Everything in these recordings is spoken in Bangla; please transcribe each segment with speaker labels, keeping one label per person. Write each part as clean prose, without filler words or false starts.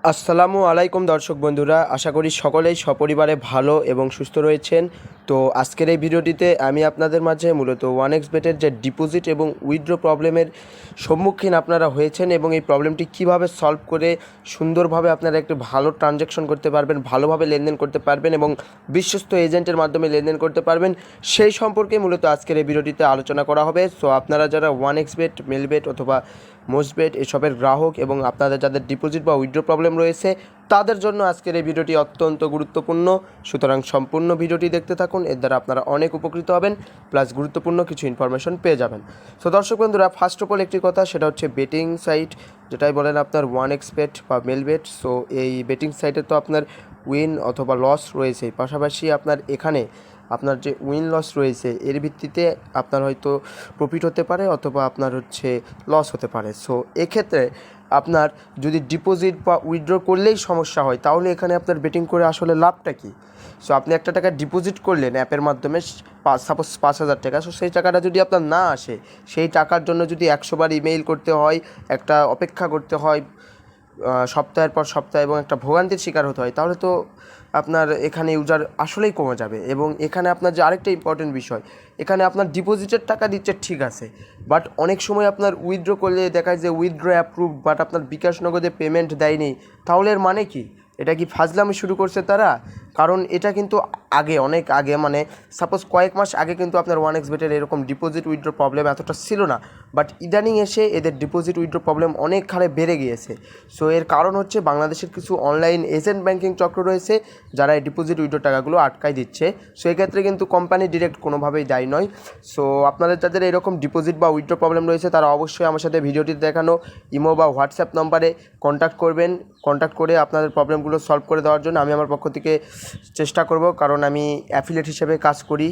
Speaker 1: আসসালামু আলাইকুম দর্শক বন্ধুরা, আশা করি সকলেই সপরিবারে ভালো এবং সুস্থ রয়েছেন। তো আজকের এই ভিডিওটিতে আমি আপনাদের মাঝে মূলত ওয়ানএক্সবেটের যে ডিপোজিট এবং উইথড্র প্রবলেমের সম্মুখীন আপনারা হয়েছেন এবং এই প্রবলেমটি কিভাবে সলভ করে সুন্দরভাবে আপনারা একটি ভালো ট্রানজ্যাকশন করতে পারবেন, ভালোভাবে লেনদেন করতে পারবেন এবং বিশ্বস্ত এজেন্টের মাধ্যমে লেনদেন করতে পারবেন, সেই সম্পর্কে মূলত আজকের এই ভিডিওটিতে আলোচনা করা হবে। সো আপনারা যারা ওয়ানএক্সবেট, মেলবেট অথবা মোস্টবেট এসবের গ্রাহক এবং আপনাদের যাদের ডিপোজিট বা উইথড্র প্রবলেম রয়েছে তাদের জন্য আজকের এই ভিডিওটি অত্যন্ত গুরুত্বপূর্ণ। সুতরাং সম্পূর্ণ ভিডিওটি দেখতে থাকুন, এর দ্বারা আপনারা অনেক উপকৃত হবেন, প্লাস গুরুত্বপূর্ণ কিছু ইনফরমেশন পেয়ে যাবেন। সো দর্শক বন্ধুরা, ফার্স্ট অফ অল একটি কথা, সেটা হচ্ছে বেটিং সাইট, যেটাই বলেন আপনার ওয়ানএক্সবেট বা মেলবেট। সো এই বেটিং সাইটে তো আপনার উইন অথবা লস রয়েছে, পাশাপাশি আপনার এখানে আপনার যে উইন লস রয়েছে এর ভিত্তিতে আপনার হয়তো প্রফিট হতে পারে অথবা আপনার হচ্ছে লস হতে পারে। সো এক্ষেত্রে আপনার যদি ডিপোজিট বা উইথড্র করলেই সমস্যা হয়, তাহলে এখানে আপনার বেটিং করে আসলে লাভটা কী? সো আপনি একটা টাকা ডিপোজিট করলেন অ্যাপের মাধ্যমে, সাপোজ 5,000 টাকা। সো সেই টাকাটা যদি আপনার না আসে, সেই টাকার জন্য যদি 100 বার ইমেইল করতে হয়, একটা অপেক্ষা করতে হয় সপ্তাহের পর সপ্তাহ এবং একটা ভোগান্তির শিকার হতে হয়, তাহলে তো আপনার এখানে ইউজার আসলেই কমে যাবে। এবং এখানে আপনার যে আরেকটা ইম্পর্টেন্ট বিষয়, এখানে আপনার ডিপোজিটের টাকা দিচ্ছে ঠিক আছে, বাট অনেক সময় আপনার উইথড্র করলে দেখায় যে উইথড্র অ্যাপ্রুভ, বাট আপনার বিকাশ নগদে পেমেন্ট দেয়নি। তাহলে এর মানে কি? এটা কি ফাজলামি শুরু করছে তারা? কারণ এটা কিন্তু আগে, অনেক আগে, মানে সাপোজ কয়েক মাস আগে কিন্তু আপনার ওয়ানএক্সবেটের এরকম ডিপোজিট উইথড্র প্রবলেম এতটা ছিল না, বাট ইদানিং এসে এদের ডিপোজিট উইথড্র প্রবলেম অনেক হারে বেড়ে গিয়েছে। সো এর কারণ হচ্ছে বাংলাদেশের কিছু অনলাইন এজেন্ট ব্যাঙ্কিং চক্র রয়েছে যারা এই ডিপোজিট উইথড্র টাকাগুলো আটকায় দিচ্ছে। সো এক্ষেত্রে কিন্তু কোম্পানি ডিরেক্ট কোনোভাবেই দায়ী নয়। সো আপনাদের যাদের এরকম ডিপোজিট বা উইথড্র প্রবলেম রয়েছে তারা অবশ্যই আমার সাথে ভিডিওটিতে দেখানো ইমো বা হোয়াটসঅ্যাপ নম্বরে কন্ট্যাক্ট করবেন। কন্ট্যাক্ট করে আপনাদের প্রবলেমগুলো সলভ করে দেওয়ার জন্য আমি আমার পক্ষ থেকে চেষ্টা করব, কারণ আমি অ্যাফিলিয়েট হিসেবে কাজ করি।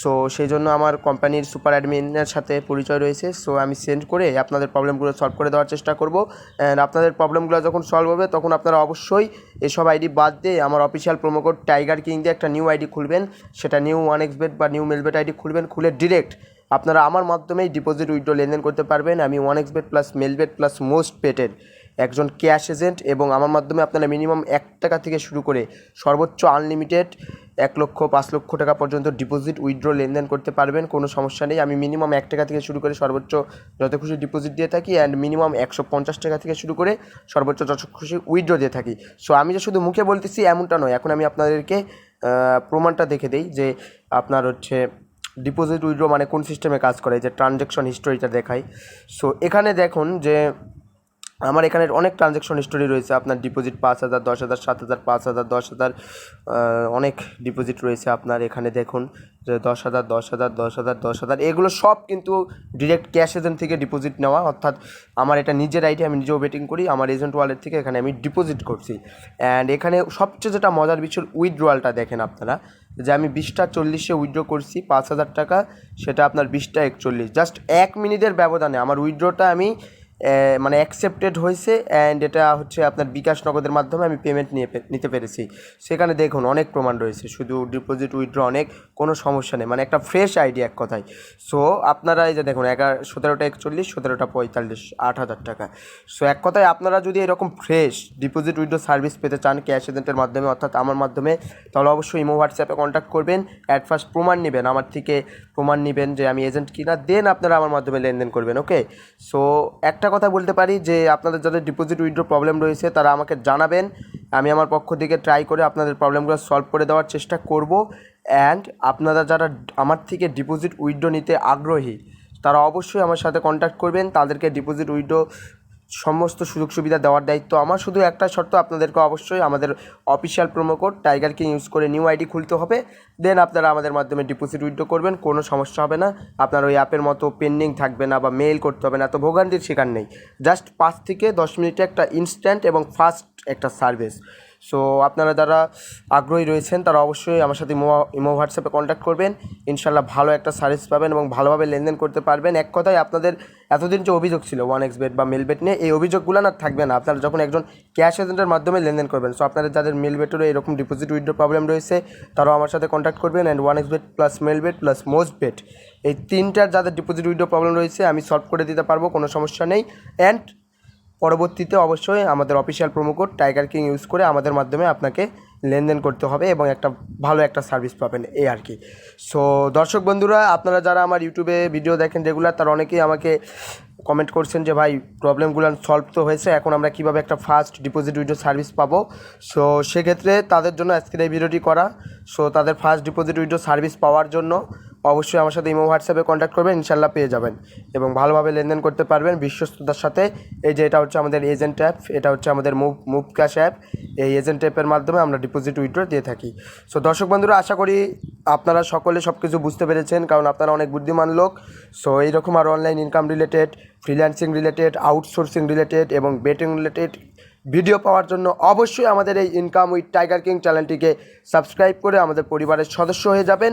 Speaker 1: সো সেই জন্য আমার কোম্পানির সুপার অ্যাডমিনের সাথে পরিচয় রয়েছে। সো আমি সেন্ড করে আপনাদের প্রবলেমগুলো সলভ করে দেওয়ার চেষ্টা করব। অ্যান্ড আপনাদের প্রবলেমগুলো যখন সলভ হবে তখন আপনারা অবশ্যই এসব আইডি বাদ দিয়ে আমার অফিসিয়াল প্রোমোকোড টাইগার কিং দিয়ে একটা নিউ আইডি খুলবেন। সেটা নিউ ওয়ানএক্সবেট বা নিউ মেলবেট আইডি খুলবেন, খুলে ডিরেক্ট আপনারা আমার মাধ্যমেই ডিপোজিট উইথড্র লেনদেন করতে পারবেন। আমি ওয়ানএক্সবেট প্লাস মেলবেট প্লাস মোস্ট পেটেড একজন ক্যাশ এজেন্ট, এবং আমার মাধ্যমে আপনারা মিনিমাম 1 টাকা থেকে শুরু করে সর্বোচ্চ আনলিমিটেড 1 লক্ষ 5 লক্ষ টাকা পর্যন্ত ডিপোজিট উইথড্র লেনদেন করতে পারবেন, কোনো সমস্যা নেই। আমি মিনিমাম 1 টাকা থেকে শুরু করে সর্বোচ্চ যত খুশি ডিপোজিট দিয়ে থাকি, অ্যান্ড মিনিমাম 150 টাকা থেকে শুরু করে সর্বোচ্চ যত খুশি উইথড্র দিয়ে থাকি। সো আমি যে শুধু মুখে বলতেছি এমনটা নয়, এখন আমি আপনাদেরকে প্রমাণটা দেখে দিই যে আপনার হচ্ছে ডিপোজিট উইথড্র মানে কোন সিস্টেমে কাজ করে, যে ট্রানজ্যাকশন হিস্টোরিটা দেখাই। সো এখানে দেখুন যে আমার এখানে অনেক ট্রানজ্যাকশন হিস্টোরি রয়েছে। আপনার ডিপোজিট 5,000, 10,000, 7,000, 5,000, 10,000, অনেক ডিপোজিট রয়েছে। আপনার এখানে দেখুন যে 10,000, 10,000, 10,000, 10,000, এগুলো সব কিন্তু ডিরেক্ট ক্যাশ এজেন্ট থেকে ডিপোজিট নেওয়া, অর্থাৎ আমার এটা নিজের আইডি, আমি নিজেও বেটিং করি, আমার এজেন্ট ওয়ালেট থেকে এখানে আমি ডিপোজিট করছি। অ্যান্ড এখানে সবচেয়ে যেটা মজার বিষয়, উইথড্রয়ালটা দেখেন আপনারা, যে আমি 20টা 40-এ উইথড্র করছি 5,000 টাকা, সেটা আপনার 20টা 41, জাস্ট 1 মিনিটের ব্যবধানে আমার উইথড্রটা আমি মানে অ্যাকসেপ্টেড হয়েছে। অ্যান্ড এটা হচ্ছে আপনার বিকাশ নগদের মাধ্যমে আমি পেমেন্ট নিতে পেরেছি। সেখানে দেখুন অনেক প্রমাণ রয়েছে, শুধু ডিপোজিট উইথড্র অনেক, কোনো সমস্যা নেই, মানে একটা ফ্রেশ আইডি এক কথায়। সো আপনারা এই যে দেখুন 17টা 41, 17টা 45, 8,000 টাকা। সো এক কথায় আপনারা যদি এরকম ফ্রেশ ডিপোজিট উইথড্র সার্ভিস পেতে চান ক্যাশ এজেন্টের মাধ্যমে, অর্থাৎ আমার মাধ্যমে, তাহলে অবশ্যই ইমো হোয়াটসঅ্যাপে কন্ট্যাক্ট করবেন। অ্যাট ফার্স্ট প্রমাণ নেবেন, আমার থেকে প্রমাণ নেবেন যে আমি এজেন্ট কিনা, দেন আপনারা আমার মাধ্যমে লেনদেন করবেন। ওকে, সো একটা কথা বলতে পারি যে আপনাদের যাদের ডিপোজিট উইথড্র প্রবলেম রয়েছে তারা আমাকে জানাবেন, আমি আমার পক্ষ থেকে ট্রাই করে আপনাদের প্রবলেমগুলো সলভ করে দেওয়ার চেষ্টা করব। অ্যান্ড আপনারা যারা আমার থেকে ডিপোজিট উইথড্র নিতে আগ্রহী তারা অবশ্যই আমার সাথে কন্ট্যাক্ট করবেন। তাদেরকে ডিপোজিট উইথড্র সমস্ত সুযোগ সুবিধা দেওয়ার দায়িত্ব আমার। শুধু একটা শর্ত, আপনাদেরকে অবশ্যই আমাদের official promo code tiger king use করে নিউ আইডি খুলতে হবে, দেন আপনারা আমাদের মাধ্যমে ডিপোজিট উইথড্র করবেন, কোনো সমস্যা হবে না। আপনার ওই অ্যাপের মতো পেন্ডিং থাকবে না বা মেইল করতে হবে না, এত ভোগান্তির শিকার নেই। জাস্ট 5 থেকে 10 মিনিটে একটা ইনস্ট্যান্ট এবং ফাস্ট একটা সার্ভিস। সো আপনারা যারা আগ্রহী রয়েছেন তারা অবশ্যই আমার সাথে ইমো হোয়াটসঅ্যাপে কন্ট্যাক্ট করবেন, ইনশাল্লাহ ভালো একটা সার্ভিস পাবেন এবং ভালোভাবে লেনদেন করতে পারবেন। এক কথায় আপনাদের এতদিন যে অভিযোগ ছিল ওয়ানএক্সবেট বা মেলবেট নিয়ে, এই অভিযোগগুলো না থাকবে না আপনারা যখন একজন ক্যাশ এজেন্টের মাধ্যমে লেনদেন করবেন। সো আপনাদের যাদের মেলবেটেরও এরকম ডিপোজিট উইথড্র প্রবলেম রয়েছে তারাও আমার সাথে কন্ট্যাক্ট করবেন। অ্যান্ড ওয়ানএক্সবেট প্লাস মেলবেট প্লাস মোস্টবেট, এই তিনটার যাদের ডিপোজিট উইথড্র প্রবলেম রয়েছে আমি সলভ করে দিতে পারবো, কোনো সমস্যা নেই। অ্যান্ড পরবর্তীতে অবশ্যই আমাদের official promo code tiger king use করে আমাদের মাধ্যমে আপনাকে লেনদেন করতে হবে এবং একটা ভালো একটা সার্ভিস পাবেন, এই আর কি। সো দর্শক বন্ধুরা, আপনারা যারা আমার ইউটিউবে ভিডিও দেখেন রেগুলার, তারা অনেকেই আমাকে কমেন্ট করছেন যে ভাই প্রবলেমগুলো সলভ তো হয়েছে, এখন আমরা কীভাবে একটা ফাস্ট ডিপোজিট উইথড্র সার্ভিস পাবো। সো সেক্ষেত্রে তাদের জন্য আজকের এই ভিডিওটি করা। সো তাদের ফাস্ট ডিপোজিট উইথড্র সার্ভিস পাওয়ার জন্য অবশ্যই আমার সাথে ইমো হোয়াটসঅ্যাপে কন্ট্যাক্ট করবেন, ইনশাল্লাহ পেয়ে যাবেন এবং ভালোভাবে লেনদেন করতে পারবেন বিশ্বস্ততার সাথে। এই যে এটা হচ্ছে আমাদের এজেন্ট অ্যাপ, এটা হচ্ছে আমাদের মুভ ক্যাশ অ্যাপ। এই এজেন্ট অ্যাপের মাধ্যমে আমরা ডিপোজিট উইথড্র দিয়ে থাকি। সো দর্শক বন্ধুরা, আশা করি আপনারা সকলে সব কিছু বুঝতে পেরেছেন, কারণ আপনারা অনেক বুদ্ধিমান লোক। সো এইরকম আর online income related, freelancing related, outsourcing related এবং বেটিং রিলেটেড ভিডিও পাওয়ার জন্য অবশ্যই আমাদের এই ইনকাম উইথ টাইগার কিং চ্যানেলটিকে সাবস্ক্রাইব করে আমাদের পরিবারের সদস্য হয়ে যাবেন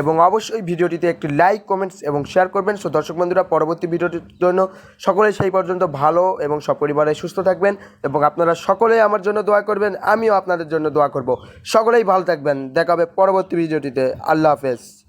Speaker 1: এবং অবশ্যই ভিডিওটিতে একটি লাইক, কমেন্টস এবং শেয়ার করবেন। সো দর্শক বন্ধুরা, পরবর্তী ভিডিওটির জন্য সকলেই সেই পর্যন্ত ভালো এবং সপরিবারে সুস্থ থাকবেন এবং আপনারা সকলেই আমার জন্য দোয়া করবেন, আমিও আপনাদের জন্য দোয়া করব। সকলেই ভালো থাকবেন, দেখা হবে পরবর্তী ভিডিওটিতে। আল্লাহ হাফেজ।